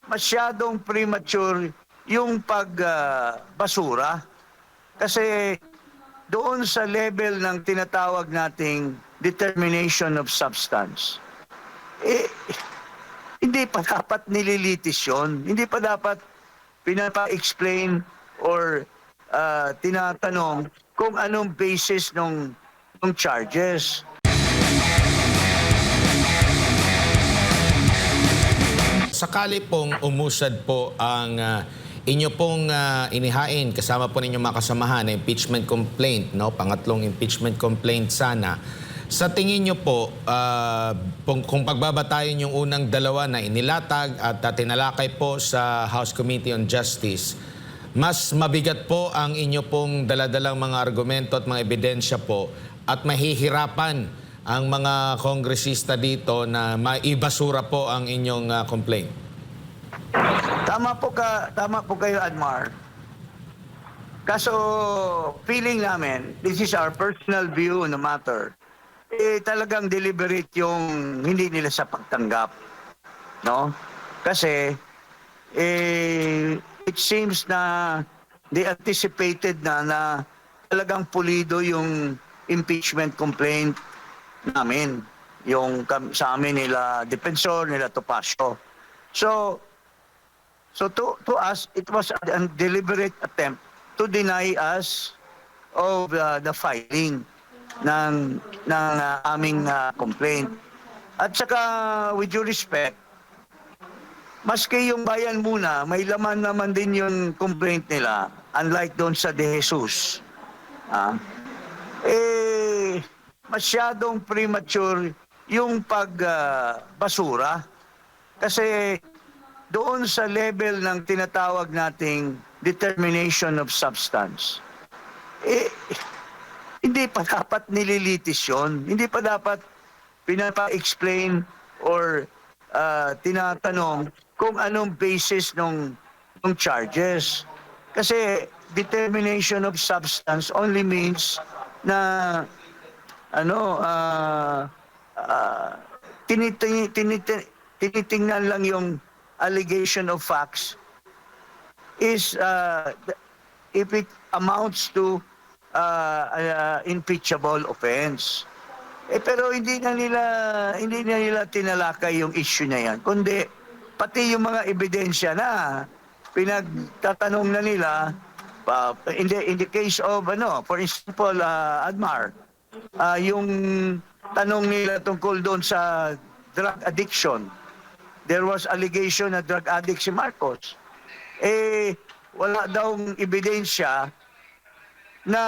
masyadong premature yung pagbasura. Kasi doon sa level ng tinatawag nating determination of substance, eh, hindi pa dapat nililitis yun. Hindi pa dapat pinapa-explain or tinatanong kung anong basis ng charges. Sakali pong umusad po ang inyo pong inihain kasama po ninyong makasamahan na impeachment complaint, no? Pangatlong impeachment complaint sana. Sa tingin nyo po, kung pagbabatayan yung unang dalawa na inilatag at tinalakay po sa House Committee on Justice, mas mabigat po ang inyo pong daladalang mga argumento at mga ebidensya po at mahihirapan ang mga kongresista dito na maibasura po ang inyong complaint. Tama po kayo, Admar. Kaso feeling namin, this is our personal view on the matter, talagang deliberate yung hindi nila sa pagtanggap. No? Kasi it seems na they anticipated na talagang pulido yung impeachment complaint namin, yung sa amin nila Defensor, nila Topacio. So to us, it was a deliberate attempt to deny us of the filing ng aming complaint. At saka, with due respect, maski yung bayan muna, may laman naman din yung complaint nila, unlike doon sa De Jesus. Masyadong premature yung pagbasura. Kasi doon sa level ng tinatawag nating determination of substance, hindi pa dapat nililitis yun. Hindi pa dapat pinapa-explain or tinatanong kung anong basis ng charges. Kasi determination of substance only means na tinitingnan lang yung allegation of facts is if it amounts to impeachable offense. Pero hindi na nila tinalakay yung issue na yan, kundi pati yung mga ebidensya na pinagtatanong na nila in the case of for example, Admar, yung tanong nila tungkol doon sa drug addiction. There was allegation na drug addict si Marcos. Wala daw ebidensya na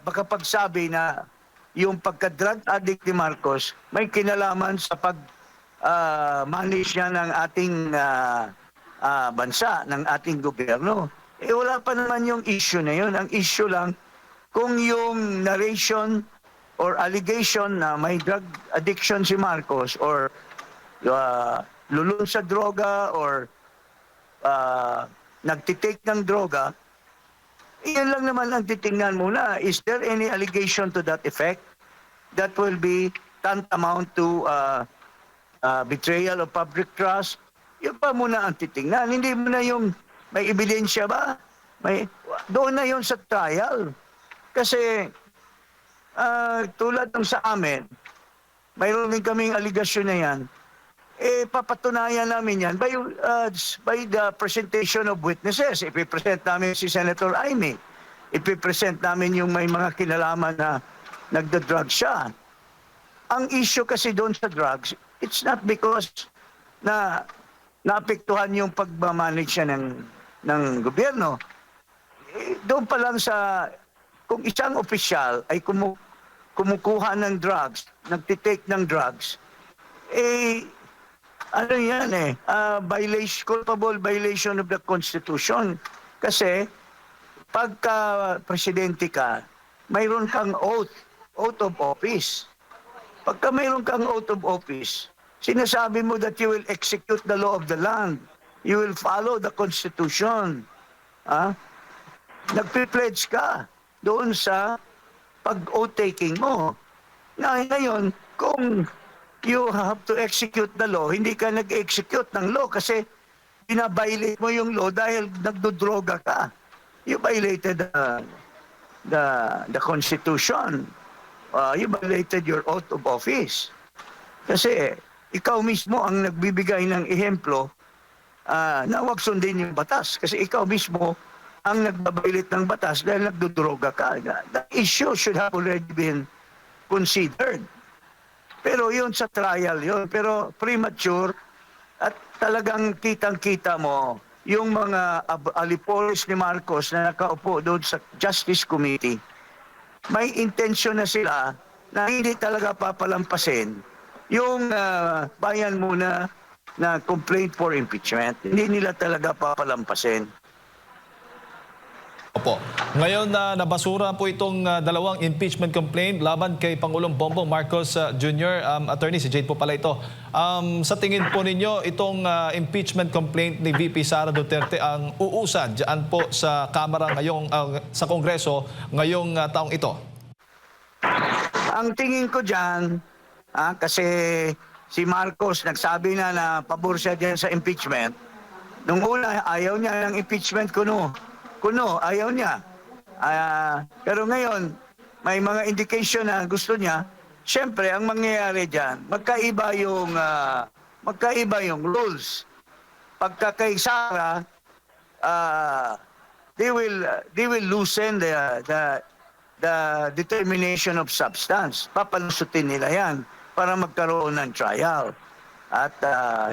makapagsabi na yung pagka-drug addict ni Marcos may kinalaman sa pag-manage niya ng ating bansa, ng ating gobyerno. Wala pa naman yung issue na yun. Ang issue lang, kung yung narration or allegation na may drug addiction si Marcos or lulun sa droga or nagtitake ng droga, iyan lang naman ang titingnan muna. Is there any allegation to that effect that will be tantamount to betrayal of public trust? Yun pa muna ang titingnan. Hindi mo na yung may ebidensya ba? Doon na yun sa trial. Kasi tulad ng sa amin, mayroon din kaming aligasyon na yan. Papatunayan namin yan by the presentation of witnesses. Ipipresent namin si Senator Amy. Ipipresent namin yung may mga kinalaman na nagda-drug siya. Ang issue kasi doon sa drugs, it's not because na naapektuhan yung pagmamanage siya ng gobyerno. Doon pa lang sa, kung isang opisyal ay kumukuha ng drugs, nagtitake ng drugs, culpable violation of the Constitution. Kasi pagka presidente ka, mayroon kang oath of office. Pagka mayroon kang oath of office, sinasabi mo that you will execute the law of the land. You will follow the Constitution. Nagpe-pledge ka doon sa pag-oath taking mo. Ngayon, kung you have to execute the law, hindi ka nag-execute ng law kasi binabiolate mo yung law dahil nagdodroga ka. You violated the Constitution. You violated your oath of office. Kasi ikaw mismo ang nagbibigay ng ehemplo na huwag sundin yung batas. Kasi ikaw mismo ang nagbabilit ng batas dahil nagdodroga ka. The issue should have already been considered. Pero yun sa trial yun. Pero premature at talagang kitang-kita mo yung mga alipolis ni Marcos na nakaupo doon sa Justice Committee. May intensyon na sila na hindi talaga papalampasin yung bayan muna na complaint for impeachment. Hindi nila talaga papalampasin. Opo. Ngayon na nabasura po itong dalawang impeachment complaint laban kay Pangulong Bongbong Marcos Jr. Attorney, si Jade po pala ito. Sa tingin po ninyo, itong impeachment complaint ni VP Sara Duterte ang uusad dyan po sa Kamara ngayong, sa Kongreso ngayong taong ito? Ang tingin ko dyan, kasi si Marcos nagsabi na pabor siya dyan sa impeachment. Nung una, ayaw niya ng impeachment kuno, ayaw niya. Pero ngayon, may mga indication na gusto niya. Siyempre, ang mangyayari dyan, magkaiba yung rules. Pagka kay Sara, they will loosen the determination of substance. Papalusutin nila yan para magkaroon ng trial. At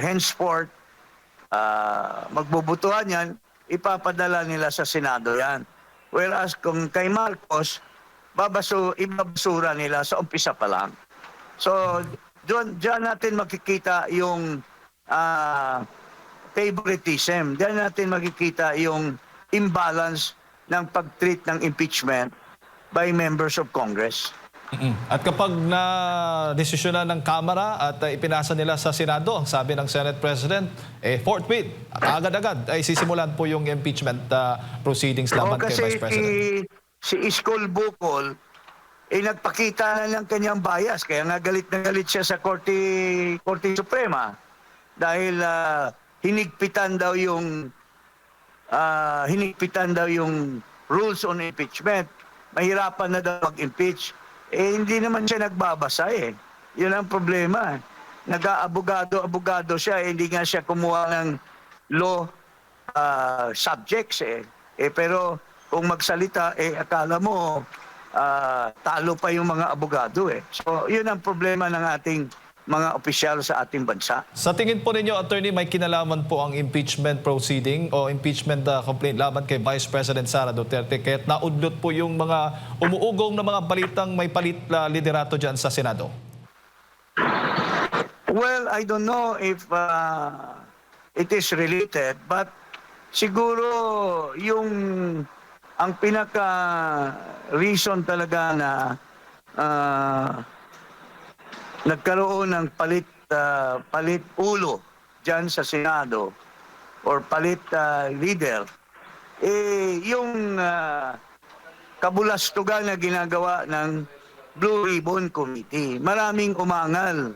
henceforth, magbubutuhan yan, ipapadala nila sa Senado yan. Whereas kung kay Marcos, ibabasura nila sa umpisa pa lang. So, diyan natin makikita yung favoritism. Diyan natin makikita yung imbalance ng pag-treat ng impeachment by members of Congress. At kapag na-desisyonan ng Kamara at ipinasa nila sa Senado, ang sabi ng Senate President, forthwith, at agad-agad ay sisimulan po yung impeachment proceedings laban kay Vice President. Si Iskol Bukol, nagpakita na ng kanyang bias. Kaya nga galit na galit siya sa Korte Suprema. Dahil hinigpitan daw yung rules on impeachment. Mahirapan na daw mag-impeach. Hindi naman siya nagbabasa eh. Yun ang problema. Nag-aabogado siya, hindi nga siya kumuha ng law subjects eh. Pero kung magsalita, akala mo talo pa yung mga abogado eh. So yun ang problema ng ating mga opisyal sa ating bansa. Sa tingin po ninyo, Attorney, may kinalaman po ang impeachment proceeding o impeachment complaint laban kay Vice President Sara Duterte kaya't naudlot po yung mga umuugong na mga balitang may palit liderato dyan sa Senado? Well, I don't know if it is related, but siguro ang pinaka-reason talaga na nagkaroon ng palit ulo dyan sa Senado or palit leader, yung kabulastugan na ginagawa ng Blue Ribbon Committee. Maraming umangal